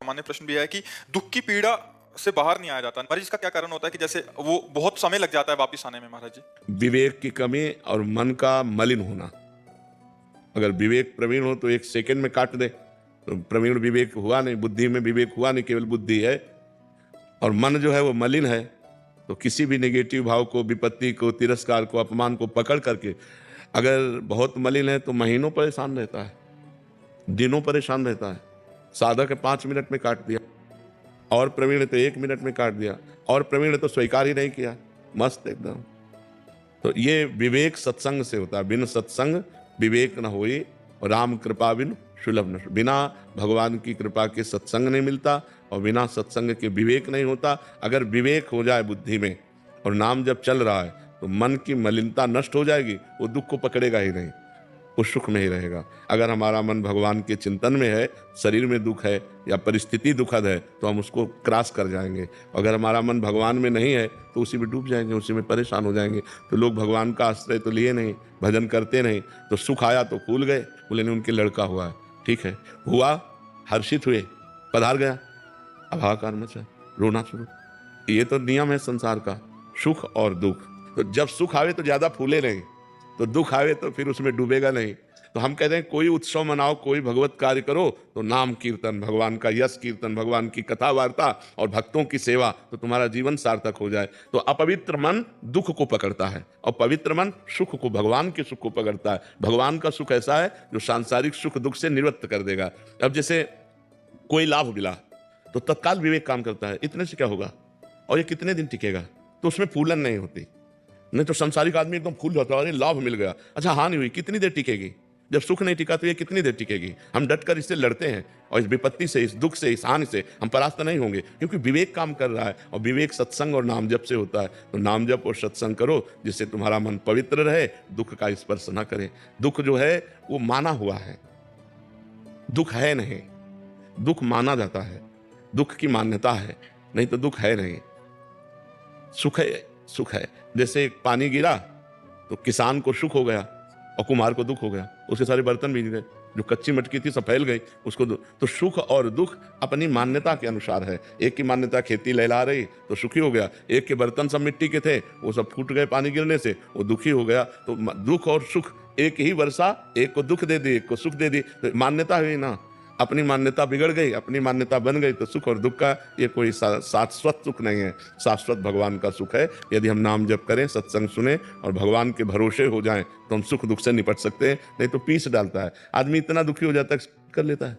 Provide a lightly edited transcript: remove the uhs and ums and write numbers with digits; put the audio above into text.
सामान्य प्रश्न भी है कि दुख की पीड़ा से बाहर नहीं आया जाता। महाराज इसका क्या कारण होता है कि जैसे वो बहुत समय लग जाता है वापस आने में महाराज जी? विवेक की कमी और मन का मलिन होना। अगर विवेक प्रवीण हो तो 1 सेकंड में काट दे, तो प्रवीण विवेक हुआ नहीं, बुद्धि में विवेक हुआ नहीं, केवल बुद्धि है। और मन जो है वो मलिन है, तो किसी भी नेगेटिव भाव को, विपत्ति को, तिरस्कार को, अपमान को पकड़ करके अगर बहुत मलिन है तो महीनों परेशान रहता है, दिनों परेशान रहता है। साधक है 5 मिनट में काट दिया, और प्रवीण ने तो 1 मिनट में काट दिया, और प्रवीण ने तो स्वीकार ही नहीं किया, मस्त एकदम। तो ये विवेक सत्संग से होता है। बिन सत्संग विवेक न होई, और राम कृपा बिन सुलभ न। बिना भगवान की कृपा के सत्संग नहीं मिलता, और बिना सत्संग के विवेक नहीं होता। अगर विवेक हो जाए बुद्धि में और नाम जब चल रहा है तो मन की मलिनता नष्ट हो जाएगी, वो दुख को पकड़ेगा ही नहीं, वो सुख में ही रहेगा। अगर हमारा मन भगवान के चिंतन में है, शरीर में दुख है या परिस्थिति दुखद है, तो हम उसको क्रॉस कर जाएंगे। अगर हमारा मन भगवान में नहीं है तो उसी में डूब जाएंगे, उसी में परेशान हो जाएंगे। तो लोग भगवान का आश्रय तो लिए नहीं, भजन करते नहीं, तो सुख आया तो फूल गए, बोले नहीं उनके लड़का हुआ है, ठीक है, हुआ, हर्षित हुए, पधार गया, अब हाहाकार मचा, रोना शुरू। ये तो नियम है संसार का, सुख और दुख। तो जब सुख आवे तो ज्यादा फूले नहीं, तो दुख आवे तो फिर उसमें डूबेगा नहीं। तो हम कहते हैं कोई उत्सव मनाओ, कोई भगवत कार्य करो, तो नाम कीर्तन, भगवान का यश कीर्तन, भगवान की कथा वार्ता और भक्तों की सेवा, तो तुम्हारा जीवन सार्थक हो जाए। तो अपवित्र मन दुख को पकड़ता है, और पवित्र मन सुख को, भगवान के सुख को पकड़ता है। भगवान का सुख ऐसा है जो सांसारिक सुख दुख से निवृत्त कर देगा। अब जैसे कोई लाभ मिला तो तत्काल विवेक काम करता है, इतने से क्या होगा और ये कितने दिन टिकेगा, तो उसमें फूलन नहीं होती। नहीं तो संसारिक आदमी एकदम फूल जाता है, अरे लाभ मिल गया, अच्छा हानि हुई, कितनी देर टिकेगी? जब सुख नहीं टिका तो ये कितनी देर टिकेगी? हम डटकर इससे लड़ते हैं, और इस विपत्ति से, इस दुख से, इस हानि से हम परास्त नहीं होंगे, क्योंकि विवेक काम कर रहा है। और विवेक सत्संग और नाम जप से होता है। तो नाम जप और सत्संग करो, जिससे तुम्हारा मन पवित्र रहे, दुख का स्पर्श न करे। दुख जो है वो माना हुआ है, दुख है नहीं, दुख माना जाता है, दुख की मान्यता है, नहीं तो दुख है नहीं। सुख है, सुख है। जैसे पानी गिरा तो किसान को सुख हो गया और कुम्हार को दुख हो गया, उसके सारे बर्तन भीग गए, जो कच्ची मटकी थी सब फैल गई, उसको तो सुख और दुख अपनी मान्यता के अनुसार है। एक की मान्यता खेती लहला रही तो सुखी हो गया, एक के बर्तन सब मिट्टी के थे, वो सब फूट गए पानी गिरने से, वो दुखी हो गया। तो दुख और सुख, एक ही वर्षा एक को दुख दे दी, एक को सुख दे दी, तो मान्यता हुई ना। अपनी मान्यता बिगड़ गई, अपनी मान्यता बन गई, तो सुख और दुख का ये कोई शाश्वत सुख नहीं है। शाश्वत भगवान का सुख है। यदि हम नाम जप करें, सत्संग सुने और भगवान के भरोसे हो जाएं, तो हम सुख दुख से निपट सकते हैं। नहीं तो पीस डालता है आदमी, इतना दुखी हो जाता है कर लेता है।